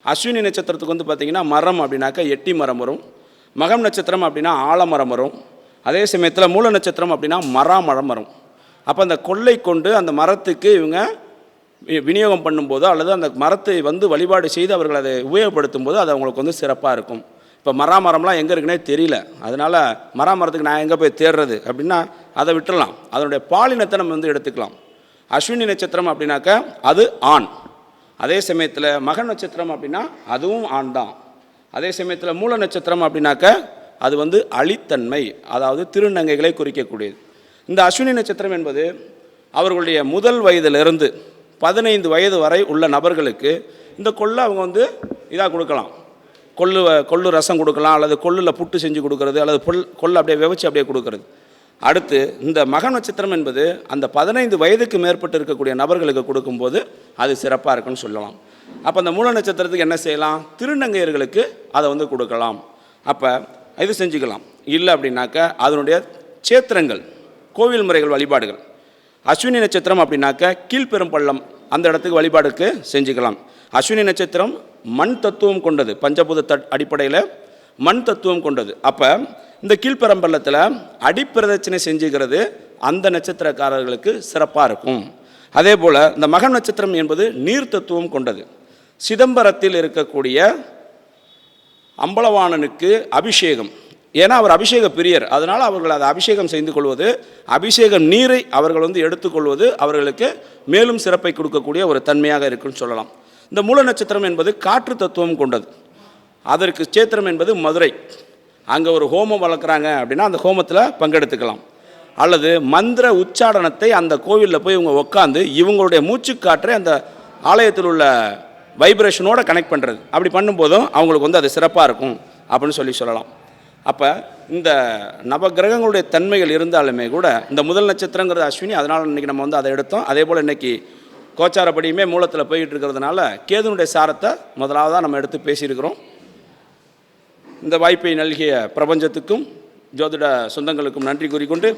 அஸ்வினி நட்சத்திரத்துக்கு வந்து பார்த்திங்கன்னா மரம் அப்படின்னாக்கா எட்டி மரம் வரும். மகம் நட்சத்திரம் அப்படின்னா ஆலமரம் வரும். அதே சமயத்தில் மூல நட்சத்திரம் அப்படின்னா மரம் வரும். அப்போ அந்த கொள்ளை கொண்டு அந்த மரத்துக்கு இவங்க விநியோகம் பண்ணும்போதோ அல்லது அந்த மரத்தை வந்து வழிபாடு செய்து அவர்கள் அதை உபயோகப்படுத்தும் போது அது அவங்களுக்கு வந்து சிறப்பாக இருக்கும். இப்போ மரம்லாம் எங்கே இருக்குன்னே தெரியல, அதனால் மரத்துக்கு நான் எங்கே போய் தேடுறது அப்படின்னா அதை விட்டுடலாம். அதனுடைய பாலினத்தை நம்ம வந்து எடுத்துக்கலாம். அஸ்வினி நட்சத்திரம் அப்படின்னாக்கா அது ஆண். அதே சமயத்தில் மக நட்சத்திரம் அப்படின்னா அதுவும் ஆண் தான். அதே சமயத்தில் மூல நட்சத்திரம் அப்படின்னாக்க அது வந்து அழித்தன்மை, அதாவது திருநங்கைகளை குறிக்கக்கூடியது. இந்த அஸ்வினி நட்சத்திரம் என்பது அவர்களுடைய முதல் வயதிலிருந்து 15 வயது வரை உள்ள நபர்களுக்கு இந்த கொள்ளை அவங்க வந்து இதாக கொடுக்கலாம். கொள்ளு ரசம் கொடுக்கலாம், அல்லது கொள்ளில் புட்டு செஞ்சு கொடுக்கறது, அல்லது கொள்ளை அப்படியே வெவச்சு அப்படியே கொடுக்கறது. அடுத்து இந்த மக நட்சத்திரம் என்பது அந்த 15 வயதுக்கு மேற்பட்டு இருக்கக்கூடிய நபர்களுக்கு கொடுக்கும்போது அது சிறப்பாக இருக்குன்னு சொல்லலாம். அப்போ அந்த மூல நட்சத்திரத்துக்கு என்ன செய்யலாம்? திருநங்கையர்களுக்கு அதை வந்து கொடுக்கலாம். அப்போ இது செஞ்சுக்கலாம். இல்லை அப்படின்னாக்கா அதனுடைய சேத்திரங்கள், கோவில் முறைகள், வழிபாடுகள். அஸ்வினி நட்சத்திரம் அப்படின்னாக்கா கீழ்பெரும்பள்ளம் அந்த இடத்துக்கு வழிபாடுக்கு செஞ்சுக்கலாம். அஸ்வினி நட்சத்திரம் மண் தத்துவம் கொண்டது, பஞ்சபூத அடிப்படையில் மண் தத்துவம் கொண்டது. அப்போ இந்த கீழ்பெரும்பள்ளத்தில் அடிப்பிரதட்சணை செஞ்சுக்கிறது அந்த நட்சத்திரக்காரர்களுக்கு சிறப்பாக இருக்கும். அதே போல் இந்த மகம் நட்சத்திரம் என்பது நீர் தத்துவம் கொண்டது. சிதம்பரத்தில் இருக்கக்கூடிய அம்பலவாணனுக்கு அபிஷேகம், ஏன்னா அவர் அபிஷேக பிரியர், அதனால் அவர்கள் அதை அபிஷேகம் செய்து கொள்வது, அபிஷேகம் நீரை அவர்கள் வந்து எடுத்துக்கொள்வது அவர்களுக்கு மேலும் சிறப்பை கொடுக்கக்கூடிய ஒரு தன்மையாக இருக்குன்னு சொல்லலாம். இந்த மூல நட்சத்திரம் என்பது காற்று தத்துவம் கொண்டது. அதற்கு சேத்திரம் என்பது மதுரை. அங்கே ஒரு ஹோமம் வளர்க்குறாங்க அப்படின்னா அந்த ஹோமத்தில் பங்கெடுத்துக்கலாம். அல்லது மந்திர உச்சாடனத்தை அந்த கோவிலில் போய் இவங்க உட்காந்து இவங்களுடைய மூச்சுக்காற்றை அந்த ஆலயத்தில் உள்ள வைப்ரேஷனோட கனெக்ட் பண்ணுறது. அப்படி பண்ணும்போதும் அவங்களுக்கு வந்து அது சிறப்பாக இருக்கும் அப்படின்னு சொல்லலாம். அப்போ இந்த நவகிரகங்களுடைய தன்மைகள் இருந்தாலுமே கூட இந்த முதல் நட்சத்திரங்கிறது அஸ்வினி, அதனால் இன்றைக்கி நம்ம வந்து அதை எடுத்தோம். அதே போல் இன்றைக்கி கோச்சாரப்படியுமே மூலத்தில் போய்கிட்டு இருக்கிறதுனால கேதுனுடைய சாரத்தை முதலாவதாக நம்ம எடுத்து பேசியிருக்கிறோம். இந்த வாய்ப்பை நல்கிய பிரபஞ்சத்துக்கும் ஜோதிட சொந்தங்களுக்கும் நன்றி கூறிக்கொண்டு